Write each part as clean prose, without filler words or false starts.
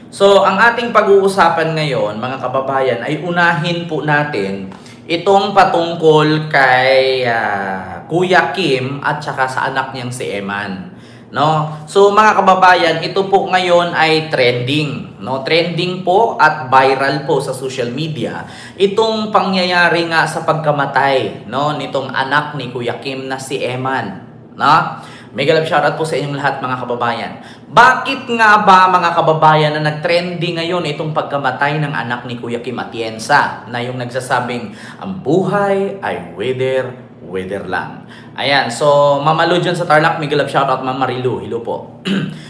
So, ang ating pag-uusapan ngayon, mga kababayan, ay unahin po natin itong patungkol kay Kuya Kim at saka sa anak niyang si Eman. No? So, mga kababayan, ito po ngayon ay trending. No? Trending po at viral po sa social media. Itong pangyayari nga sa pagkamatay, no, nitong anak ni Kuya Kim na si Eman. No? Mega love shoutout po sa inyong lahat, mga kababayan. Bakit nga ba, mga kababayan, na nag-trending ngayon itong pagkamatay ng anak ni Kuya Kim Atienza, na yung nagsasabing ang buhay ay weather lang. Ayan, so Mama Lu dyan sa Tarlac, mega love shoutout, Ma'am Marilu, hello po.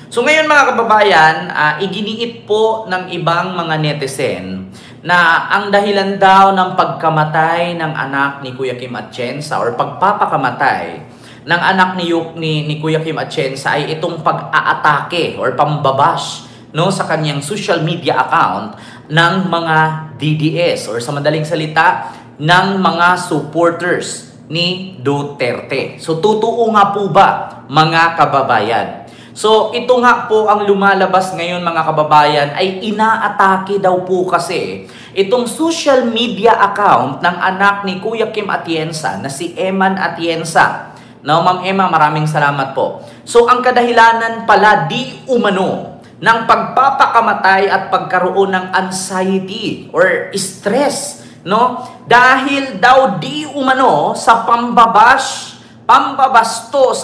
So ngayon, mga kababayan, iginiit po ng ibang mga netizen na ang dahilan daw ng pagkamatay ng anak ni Kuya Kim Atienza or pagpapakamatay ng anak ni Kuya Kim Atienza ay itong pag-aatake or pambabash, no, sa kanyang social media account ng mga DDS or sa madaling salita ng mga supporters ni Duterte. So totoo nga po ba, mga kababayan? So ito nga po ang lumalabas ngayon, mga kababayan, ay inaatake daw po kasi itong social media account ng anak ni Kuya Kim Atienza na si Eman Atienza. No, Ma'am Emma, maraming salamat po. So, ang kadahilanan pala di umano ng pagpapakamatay at pagkaroon ng anxiety or stress, no? Dahil daw di umano sa pambabastos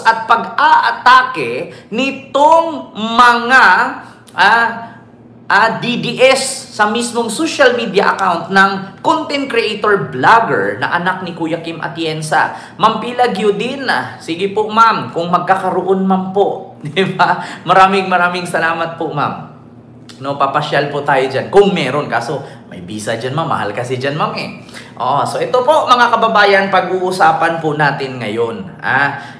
at pag-aatake nitong mga DDS sa mismong social media account ng content creator vlogger na anak ni Kuya Kim Atienza. Ma'am Pila Gyudin, sige po ma'am, kung magkakaroon ma'am po. Diba? Maraming salamat po ma'am. No, papasyal po tayo dyan. Kung meron, kaso may visa dyan ma'am, mahal kasi dyan ma'am eh. So ito po, mga kababayan, pag-uusapan po natin ngayon.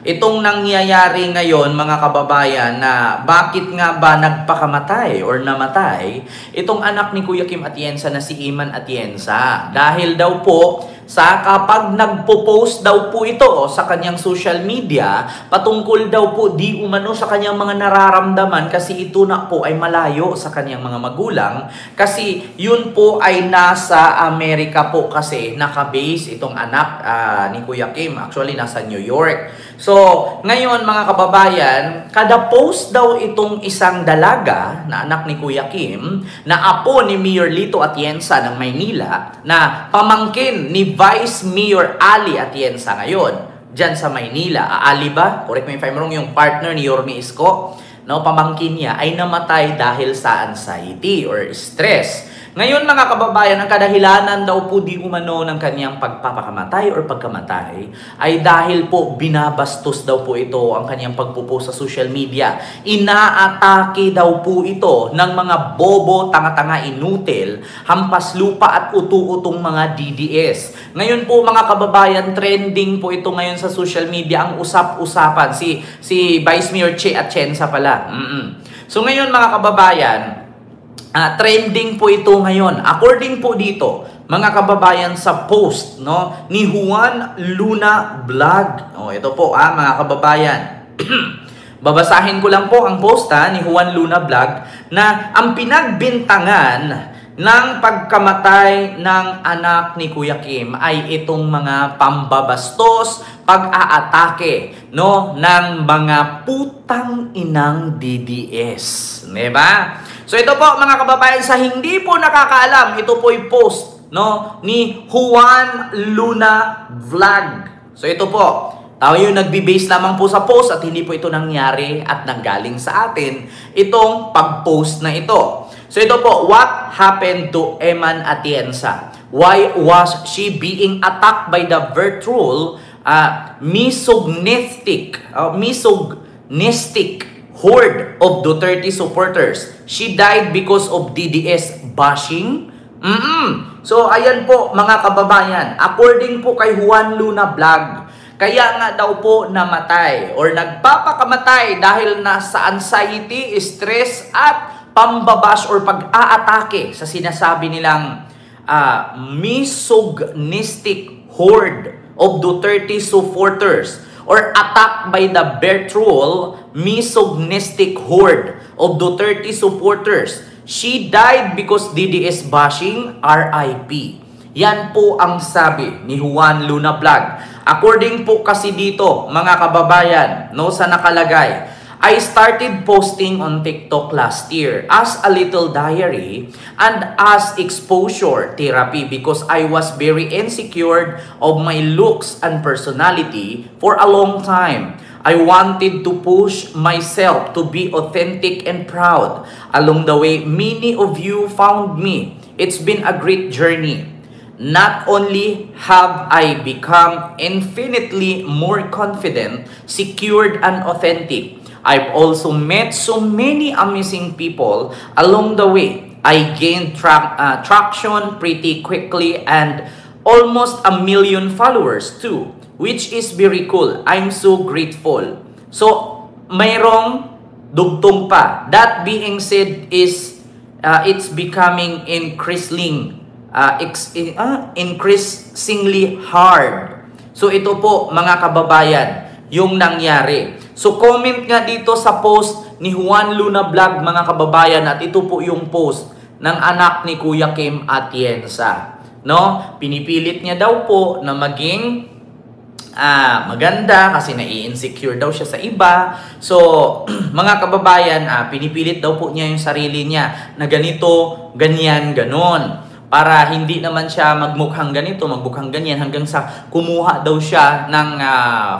Itong nangyayari ngayon, mga kababayan, na bakit nga ba nagpakamatay or namatay itong anak ni Kuya Kim Atienza na si Eman Atienza. Dahil daw po sa kapag nagpo-post daw po ito sa kanyang social media patungkol daw po di umano sa kanyang mga nararamdaman, kasi ito na po ay malayo sa kanyang mga magulang, kasi yun po ay nasa Amerika po kasi naka-base itong anak ni Kuya Kim. Actually, nasa New York. So, ngayon, mga kababayan, kada post daw itong isang dalaga na anak ni Kuya Kim, na apo ni Mayor Lito Atienza ng Maynila, na pamangkin ni Vice Mayor Ali Atienza ngayon, dyan sa Maynila. Ali ba? Correct me if I'm wrong, yung partner ni Yorme Isko, no, pamangkin niya ay namatay dahil sa anxiety or stress. Ngayon, mga kababayan, ang kadahilanan daw po di umano ng kanyang pagpapakamatay or pagkamatay ay dahil po binabastos daw po ito ang kanyang pagpupost sa social media. Inaatake daw po ito ng mga bobo, tanga-tanga, inutil, hampas lupa at utu-utong mga DDS. Ngayon po, mga kababayan, trending po ito ngayon sa social media, ang usap-usapan. Si Vice Mayor Che Atienza pala. So ngayon, mga kababayan, trending po ito ngayon. According po dito, mga kababayan, sa post, no, ni Juan Luna Vlog. Ito po, mga kababayan. Babasahin ko lang po ang post ni Juan Luna Vlog, na ang pinagbintangan ng pagkamatay ng anak ni Kuya Kim ay itong mga pambabastos, pag-aatake, no, ng mga putang inang DDS. Diba? So ito po, mga kababayan, sa hindi po nakakaalam, ito po yung post, no, ni Juan Luna Vlog. So ito po, tayo yung nagbe-base lamang po sa post at hindi po ito nangyari at nanggaling sa atin itong pag-post na ito. So ito po, what happened to Eman Atienza? Why was she being attacked by the virtual misogynistic horde of Duterte supporters? She died because of DDS bashing? So ayan po, mga kababayan, according po kay Juan Luna Vlog, kaya nga daw po namatay or nagpapakamatay dahil nasa anxiety, stress at pambabash or pag-aatake sa sinasabi nilang misogynistic horde of Duterte supporters or attack by the virtual misogynistic horde of Duterte supporters. She died because DDS bashing, RIP. Yan po ang sabi ni Juan Luna Vlog. According po kasi dito, mga kababayan, no, sa nakalagay, I started posting on TikTok last year as a little diary and as exposure therapy because I was very insecure of my looks and personality for a long time. I wanted to push myself to be authentic and proud. Along the way, many of you found me. It's been a great journey. Not only have I become infinitely more confident, secured, and authentic, I've also met so many amazing people along the way. I gained traction pretty quickly and almost 1 million followers too, which is very cool. I'm so grateful. So, mayroong dugtong pa. That being said is, it's becoming increasingly hard. So, ito po mga kababayan, yung nangyari. So, comment nga dito sa post ni Juan Luna Vlog, mga kababayan, at ito po yung post ng anak ni Kuya Kim Atienza. No? Pinipilit niya daw po na maging maganda kasi nai-insecure daw siya sa iba. So, mga kababayan, pinipilit daw po niya yung sarili niya na ganito, ganyan, ganon. Para hindi naman siya magmukhang ganito, magmukhang ganyan, hanggang sa kumuha daw siya ng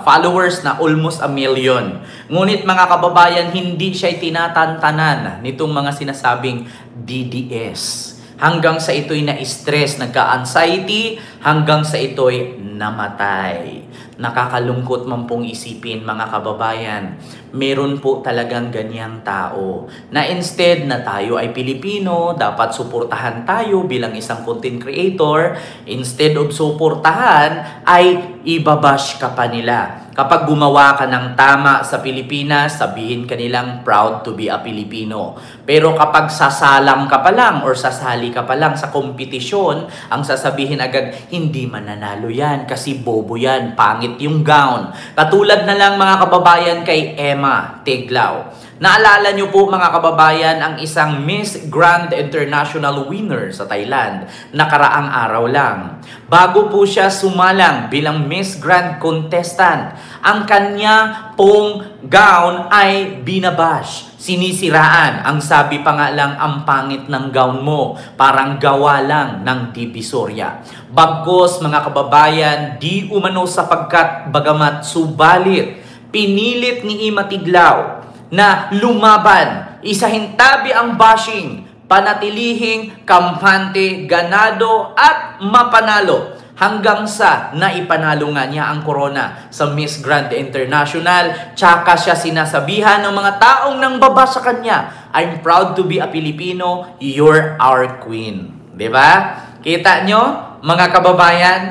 followers na almost 1 million. Ngunit mga kababayan, hindi siya tinatantanan nitong mga sinasabing DDS. Hanggang sa ito'y na-stress, nagka-anxiety, hanggang sa ito'y namatay. Nakakalungkot man pong isipin, mga kababayan, meron po talagang ganyang tao na instead na tayo ay Pilipino, dapat suportahan tayo bilang isang content creator, instead of suportahan ay ibabash ka pa nila. Kapag gumawa ka ng tama sa Pilipinas, sabihin ka nilang proud to be a Filipino. Pero kapag sasalang ka pa lang or sasali ka pa lang sa kompetisyon, ang sasabihin agad, hindi mananalo yan kasi bobo yan, pangit yung gown. Katulad na lang mga kababayan kay Emma Tiglao. Naalala niyo po mga kababayan ang isang Miss Grand International winner sa Thailand nakaraang araw lang. Bago po siya sumalang bilang Miss Grand contestant, ang kanya pong gown ay binabash, sinisiraan. Ang sabi pa nga lang, ang pangit ng gown mo, parang gawa lang ng Divisoria. Bagkus mga kababayan, di umano sapagkat bagamat subalit, pinilit ni Emma Tiglao na lumaban, isahintabi ang bashing, panatilihing kampante, ganado at mapanalo hanggang sa naipanalo nga niya ang corona sa Miss Grand International. Tsaka siya sinasabihan ng mga taong nang baba sa kanya, I'm proud to be a Filipino, you're our queen. Diba? Kita nyo, mga kababayan,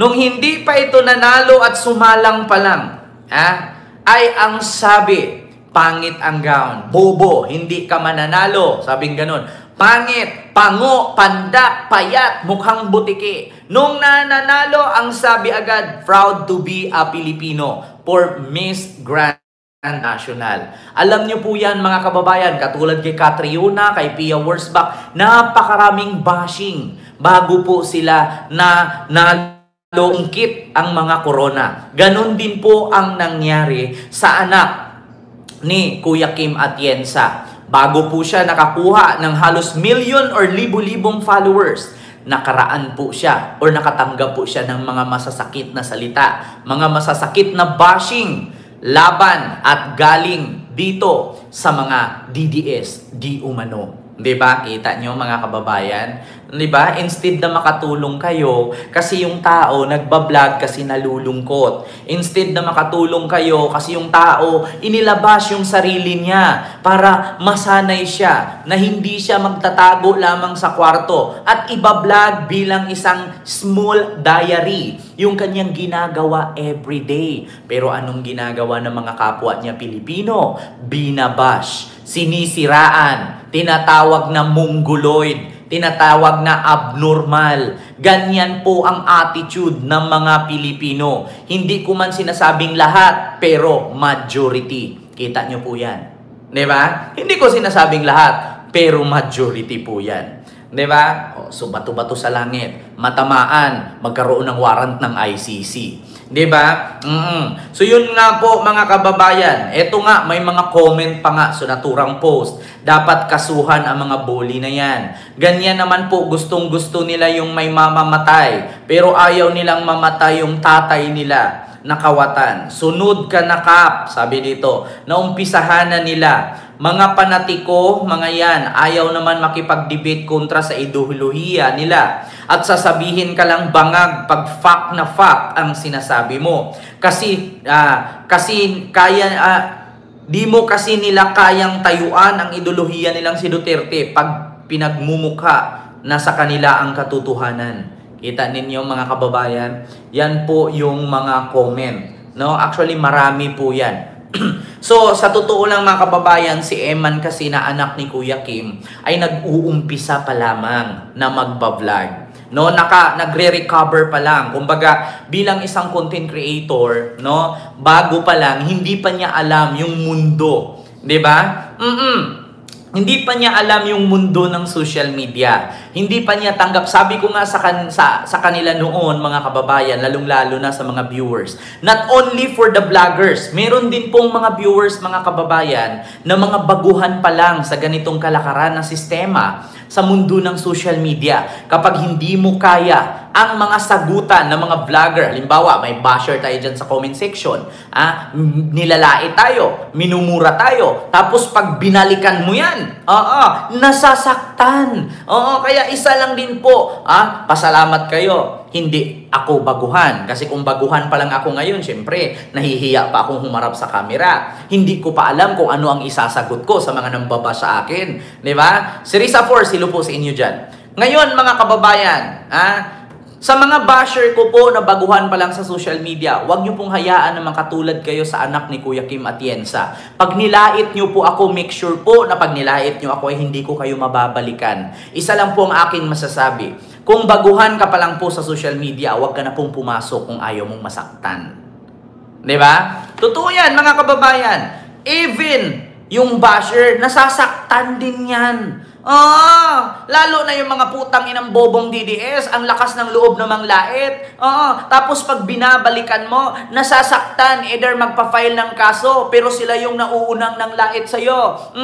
nung hindi pa ito nanalo at sumalang pa lang, ay ang sabi, pangit ang gown, bobo, hindi ka mananalo. Sabing ganun. Pangit, pango, pandak, payat, mukhang butiki. Nung nananalo, ang sabi agad, proud to be a Filipino for Miss Grand National. Alam niyo po yan mga kababayan, katulad kay Catriona, kay Pia Wurzbach, napakaraming bashing bago po sila na nalungkit ang mga corona. Ganon din po ang nangyari sa anak ni Kuya Kim Atienza. Bago po siya nakakuha ng halos million or libo-libong followers, nakaraan po siya or nakatanggap po siya ng mga masasakit na salita, mga masasakit na bashing, laban at galing dito sa mga DDS, di umano. Diba? Kita nyo mga kababayan? Diba? Instead na makatulong kayo, kasi yung tao nagbablog kasi nalulungkot. Instead na makatulong kayo, kasi yung tao inilabas yung sarili niya para masanay siya na hindi siya magtatago lamang sa kwarto at ibablog bilang isang small diary yung kanyang ginagawa everyday. Pero anong ginagawa ng mga kapwa niya Pilipino? Binabash, sinisiraan, tinatawag na mongoloid, tinatawag na abnormal. Ganyan po ang attitude ng mga Pilipino. Hindi ko man sinasabing lahat, pero majority. Kita nyo po yan. Di ba? Hindi ko sinasabing lahat, pero majority po yan. Di ba? So, bato-bato sa langit. Matamaan, magkaroon ng warrant ng ICC. Di ba? So, yun nga po mga kababayan. Eto nga, may mga comment pa nga sa naturang post. Dapat kasuhan ang mga bully na yan. Ganyan naman po, gustong-gusto nila yung may mamamatay. Pero ayaw nilang mamatay yung tatay nila. Nakawatan. Sunod ka na, Kap, sabi dito. Naumpisahan na nila. Mga panatiko, mga yan, ayaw naman makipag-debate kontra sa ideolohiya nila. At sasabihin ka lang bangag pag fact na fact ang sinasabi mo. Kasi kaya, di mo kasi nila kayang tayuan ang ideolohiya nilang si Duterte pag pinagmumukha na sa kanila ang katotohanan. Kita ninyo mga kababayan, yan po yung mga comment. No? Actually, marami po yan. So, sa totoo lang mga kababayan, si Eman kasi na anak ni Kuya Kim ay nag-uumpisa pa lamang na magba-vlog. No, nagre-recover pa lang. Kumbaga, bilang isang content creator, no, bago pa lang, hindi pa niya alam yung mundo, 'di ba? Hindi pa niya alam yung mundo ng social media. Hindi pa niya tanggap. Sabi ko nga sa kanila noon, mga kababayan, lalong-lalo na sa mga viewers. Not only for the vloggers, meron din pong mga viewers, mga kababayan, na mga baguhan pa lang sa ganitong kalakaran ng sistema sa mundo ng social media. Kapag hindi mo kaya ang mga sagutan ng mga vlogger, halimbawa, may basher tayo dyan sa comment section, nilalait tayo, minumura tayo, tapos pag binalikan mo yan, nasasaktan. Kaya isa lang din po, pasalamat kayo, hindi ako baguhan. Kasi kung baguhan pa lang ako ngayon, syempre, nahihiya pa akong humarap sa camera. Hindi ko pa alam kung ano ang isasagot ko sa mga nambaba sa akin. Di ba? Si Risa Force, silo po sa inyo dyan. Ngayon, mga kababayan, sa mga basher ko po na baguhan pa lang sa social media, huwag niyo pong hayaan na makatulad kayo sa anak ni Kuya Kim Atienza. Pag nilait niyo po ako, make sure po na pag nilait niyo ako ay hindi ko kayo mababalikan. Isa lang po ang aking masasabi. Kung baguhan ka pa lang po sa social media, huwag ka na pong pumasok kung ayaw mong masaktan. Diba? Totoo yan, mga kababayan. Even yung basher, nasasaktan din yan. Lalo na yung mga putang inang bobong DDS, ang lakas ng loob namang lait. Tapos pag binabalikan mo, nasasaktan, either magpa-file ng kaso, pero sila yung nauunang ng lait sa'yo.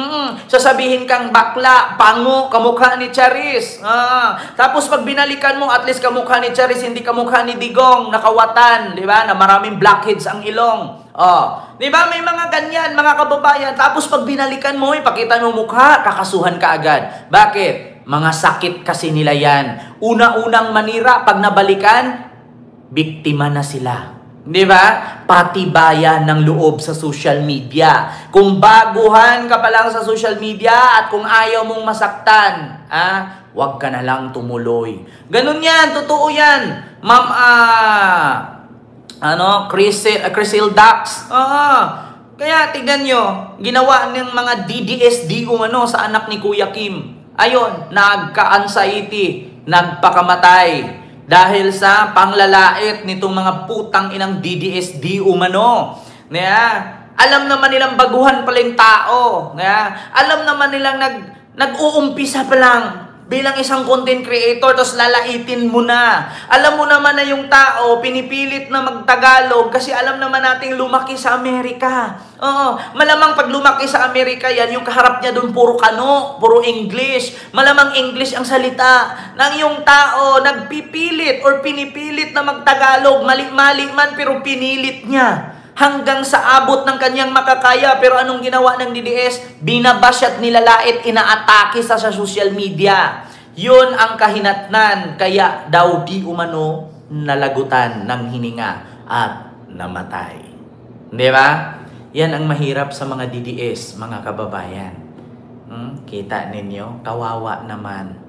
Sasabihin kang bakla, pango, kamukha ni Charis. Tapos pag binalikan mo, at least kamukha ni Charis, hindi kamukha ni Digong, nakawatan, di ba? Na maraming blackheads ang ilong. Di ba? May mga ganyan, mga kababayan. Tapos pag binalikan mo, ipakita mo mukha, kakasuhan ka agad. Bakit? Mga sakit kasi nila yan. Una-unang manira, pag nabalikan, biktima na sila. Di ba? Patibayan ng loob sa social media. Kung baguhan ka pa lang sa social media at kung ayaw mong masaktan, wag ka na lang tumuloy. Ganun yan, totoo yan. Ma'am, Crisil Dax. Kaya tignan nyo, ginawa ng mga DDSD sa anak ni Kuya Kim. Ayun, nagka-anxiety, nagpakamatay dahil sa panglalait nitong mga putang inang DDSD umano. Alam naman nilang baguhan pala yung tao. Alam naman nilang nag-uumpisa pa lang bilang isang content creator, tapos lalaitin mo na. Alam mo naman na yung tao, pinipilit na magtagalog kasi alam naman nating lumaki sa Amerika. Malamang pag lumaki sa Amerika yan, yung kaharap niya doon puro Kano, puro English. Malamang English ang salita. Nang yung tao, nagpipilit or pinipilit na magtagalog, mali-mali man pero pinilit niya. Hanggang sa abot ng kanyang makakaya. Pero anong ginawa ng DDS? Binabash at nilalait, inaatake sa social media. Yun ang kahinatnan. Kaya daw di umano nalagutan ng hininga at namatay. Di ba? Yan ang mahirap sa mga DDS, mga kababayan. Kita ninyo? Kawawa naman.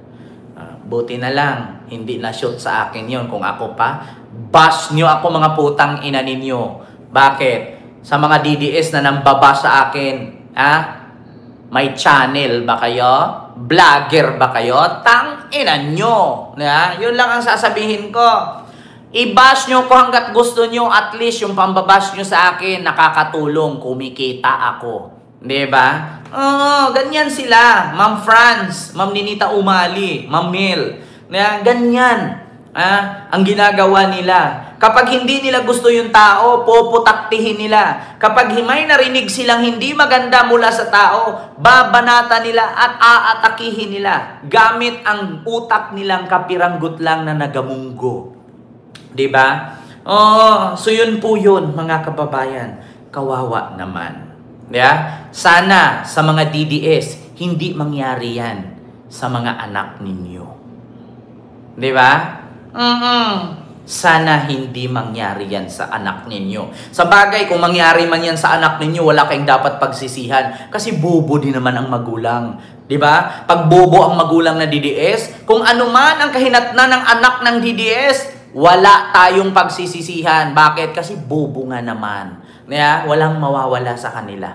Buti na lang, hindi na-shoot sa akin yon. Kung ako pa, bash nyo ako mga putang ina ninyo. Bakit? Sa mga DDS na nambaba sa akin, may channel ba kayo? Vlogger ba kayo? Tang ina nyo. Yun lang ang sasabihin ko. I-bash nyo ko hanggat gusto nyo, at least yung pambabash nyo sa akin, nakakatulong, kumikita ako. Diba? Oo, ganyan sila. Ma'am Franz, Ma'am Ninita Umali, Ma'am Mel. Ganyan. Ang ginagawa nila. Kapag hindi nila gusto yung tao, popotaktihin nila. Kapag may narinig silang hindi maganda mula sa tao, babanata nila at aatakihin nila. Gamit ang utak nilang kapiranggot lang na nagamunggo. Diba? Oh, so yun po yun, mga kababayan. Kawawa naman. Yeah? Sana sa mga DDS, hindi mangyari yan sa mga anak ninyo. Diba? Sana hindi mangyari yan sa anak ninyo. Sa bagay, kung mangyari man yan sa anak ninyo, wala kayong dapat pagsisihan. Kasi bobo din naman ang magulang. Diba? Pag bobo ang magulang na DDS, kung ano man ang kahinatnan ng anak ng DDS, wala tayong pagsisisihan. Bakit? Kasi bobo nga naman. Walang mawawala sa kanila.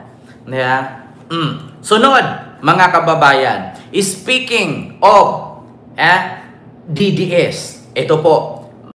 Sunod, mga kababayan, speaking of DDS, ito po,